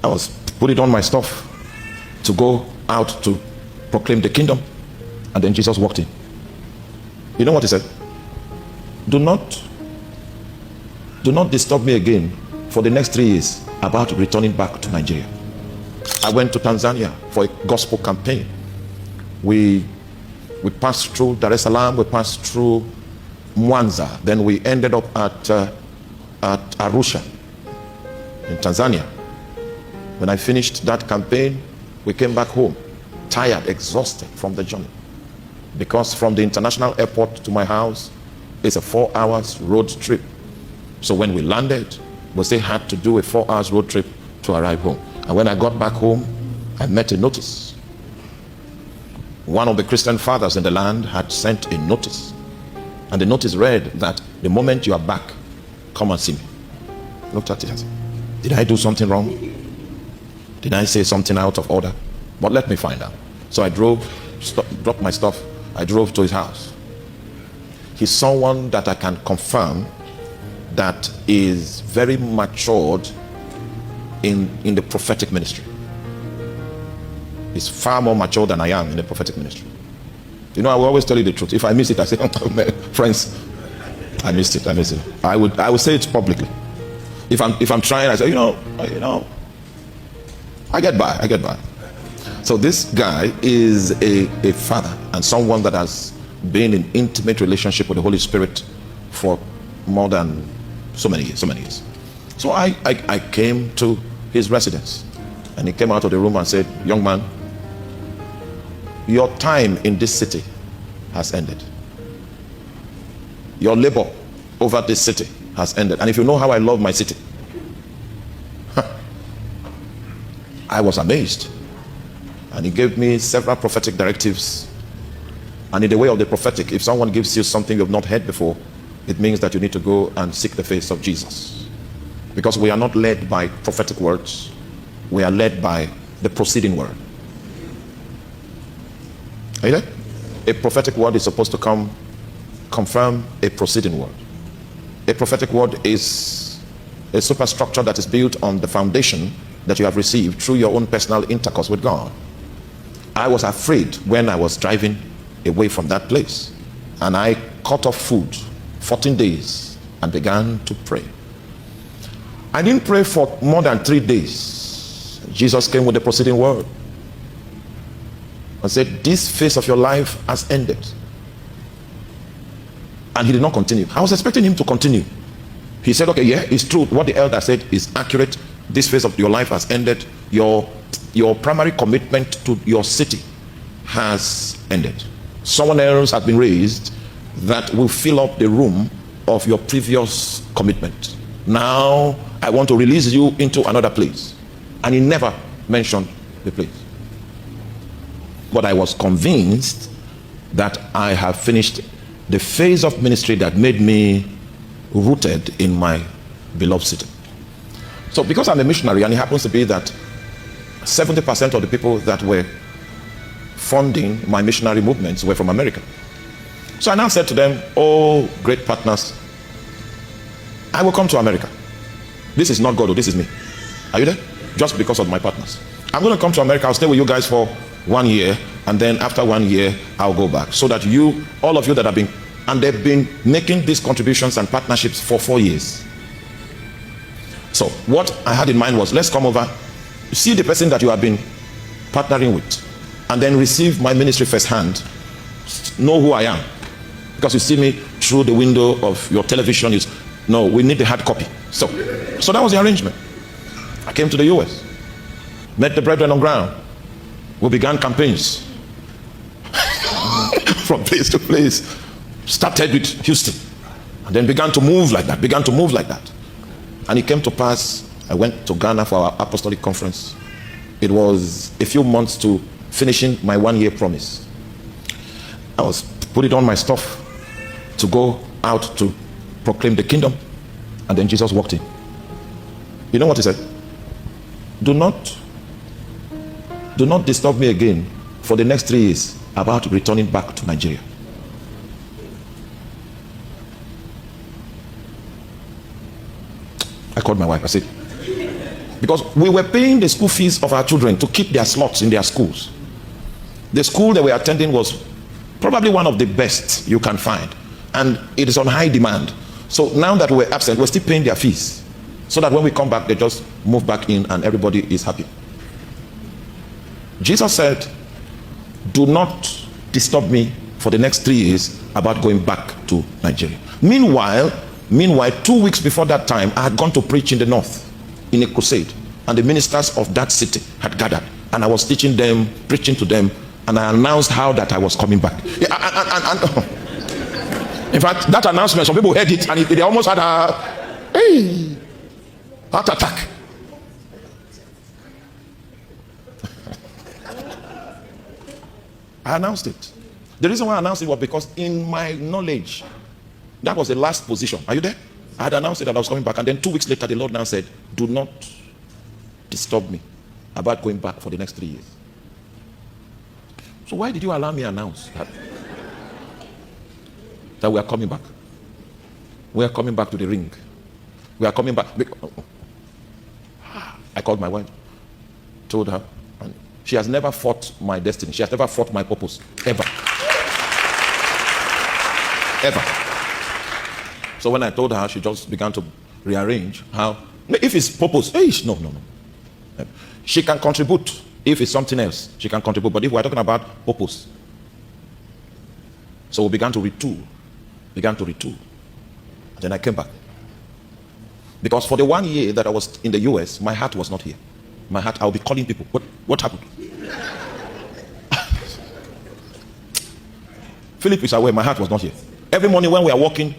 I was putting on my stuff to go out to proclaim the kingdom, and then Jesus walked in. You know what he said? Do not disturb me again for the next 3 years about returning back to Nigeria. I went to Tanzania for a gospel campaign. We passed through Dar es Salaam, we passed through Mwanza, then we ended up at Arusha in Tanzania. When I finished that campaign, we came back home, tired, exhausted from the journey. Because from the international airport to my house is a 4 hours road trip. So when we landed, we still had to do a 4 hours road trip to arrive home. And when I got back home, I met a notice. One of the Christian fathers in the land had sent a notice. And the notice read that the moment you are back, come and see me. I looked at it and said, did I do something wrong? Did I say something out of order? But let me find out. So I dropped my stuff. I drove to his house. He's someone that I can confirm that is very matured in the prophetic ministry. He's far more mature than I am in the prophetic ministry. You know, I will always tell you the truth. If I miss it, I say, friends, I missed it. I would say it publicly. If I'm trying, I say, you know, I get by. So this guy is a father and someone that has been in intimate relationship with the Holy Spirit for more than so many years. So I came to his residence, and he came out of the room and said, young man, your time in this city has ended. Your labor over this city has ended. And if you know how I love my city, I was amazed. And he gave me several prophetic directives. And in the way of the prophetic, if someone gives you something you've not heard before, it means that you need to go and seek the face of Jesus. Because we are not led by prophetic words, we are led by the proceeding word. Are you there? A prophetic word is supposed to confirm a proceeding word. A prophetic word is a superstructure that is built on the foundation that you have received through your own personal intercourse with God. I was afraid when I was driving away from that place, and I cut off food 14 days and began to pray. I didn't pray for more than 3 days. Jesus came with the proceeding word and said, this phase of your life has ended. And he did not continue. I was expecting him to continue. He said, okay, yeah, it's true. What the elder said is accurate. This phase of your life has ended. Your primary commitment to your city has ended. Someone else has been raised that will fill up the room of your previous commitment. Now I want to release you into another place. And he never mentioned the place. But I was convinced that I have finished the phase of ministry that made me rooted in my beloved city. So because I'm a missionary, and it happens to be that 70% of the people that were funding my missionary movements were from America. So I now said to them, oh, great partners, I will come to America. This is not God, this is me. Are you there? Just because of my partners. I'm going to come to America. I'll stay with you guys for 1 year, and then after 1 year, I'll go back. So that you, all of you that have been, and they've been making these contributions and partnerships for 4 years. So what I had in mind was, let's come over, see the person that you have been partnering with, and then receive my ministry firsthand, know who I am. Because you see me through the window of your television, no, we need the hard copy. So that was the arrangement. I came to the US, met the brethren on ground. We began campaigns from place to place. Started with Houston, and then began to move like that. And it came to pass, I went to Ghana for our apostolic conference. It was a few months to finishing my 1 year promise. I was putting on my stuff to go out to proclaim the kingdom, and then Jesus walked in. You know what he said? Do not disturb me again for the next 3 years about returning back to Nigeria. I called my wife. I said, Because we were paying the school fees of our children to keep their slots in their schools. The school they were attending was probably one of the best you can find, and it is on high demand. So now that we're absent, we're still paying their fees, so that when we come back, they just move back in and everybody is happy. Jesus said, do not disturb me for the next 3 years about going back to Nigeria. Meanwhile, 2 weeks before that time, I had gone to preach in the north in a crusade, and the ministers of that city had gathered, and I was teaching them, preaching to them, and I announced how that I was coming back. In fact, that announcement, some people heard it and they almost had a heart attack. I announced it. The reason why I announced it was because in my knowledge, that was the last position. Are you there? I had announced it that I was coming back, and then 2 weeks later, the Lord now said, do not disturb me about going back for the next 3 years. So why did you allow me announce that we are coming back? We are coming back to the ring. We are coming back. I called my wife, told her, and she has never fought my destiny. She has never fought my purpose, ever. Ever. So when I told her, she just began to rearrange how, if it's purpose, no. She can contribute. If it's something else, she can contribute. But if we're talking about purpose, so we began to retool. And then I came back. Because for the 1 year that I was in the US, my heart was not here. My heart, I'll be calling people. What happened? Philip is aware, my heart was not here. Every morning when we are walking,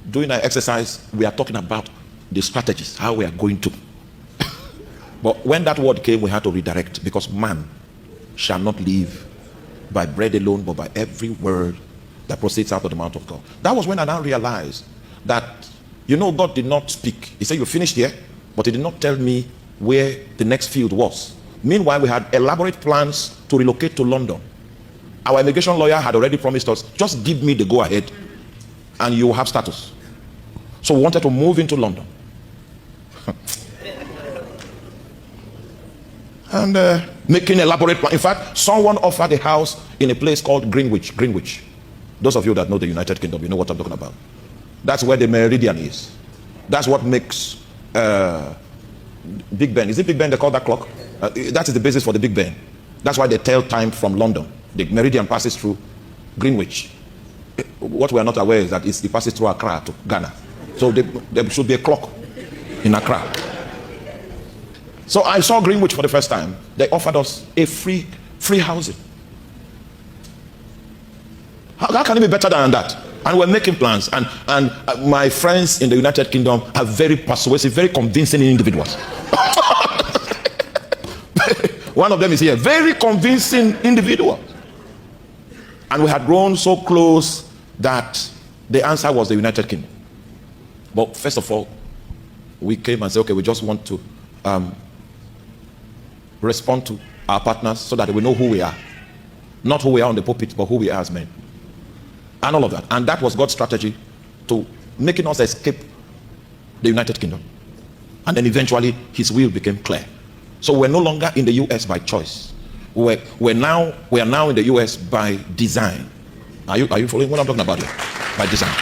doing our exercise, we are talking about the strategies, how we are going to. But when that word came, we had to redirect, because man shall not live by bread alone, but by every word that proceeds out of the mouth of God. That was when I now realized that, God did not speak. He said, you finished here, but he did not tell me where the next field was. Meanwhile, we had elaborate plans to relocate to London. Our immigration lawyer had already promised us, just give me the go-ahead and you will have status. So we wanted to move into London. And making elaborate plan. In fact, someone offered a house in a place called Greenwich. Those of you that know the United Kingdom, you know what I'm talking about. That's where the Meridian is. That's what makes Big Ben. Is it Big Ben they call that clock? That is the basis for the Big Ben. That's why they tell time from London. The Meridian passes through Greenwich. What we are not aware is that it passes through Accra to Ghana. So there should be a clock in Accra. So I saw Greenwich for the first time. They offered us a free housing. How can it be better than that? And we're making plans. And my friends in the United Kingdom are very persuasive, very convincing individuals. One of them is here. Very convincing individual. And we had grown so close that the answer was the United Kingdom. But first of all, we came and said, okay, we just want to respond to our partners so that we know who we are. Not who we are on the pulpit, but who we are as men. And all of that. And that was God's strategy to making us escape the United Kingdom. And then eventually his will became clear. So we're no longer in the US by choice. We are now in the US by design. Are you following what I'm talking about here? By design.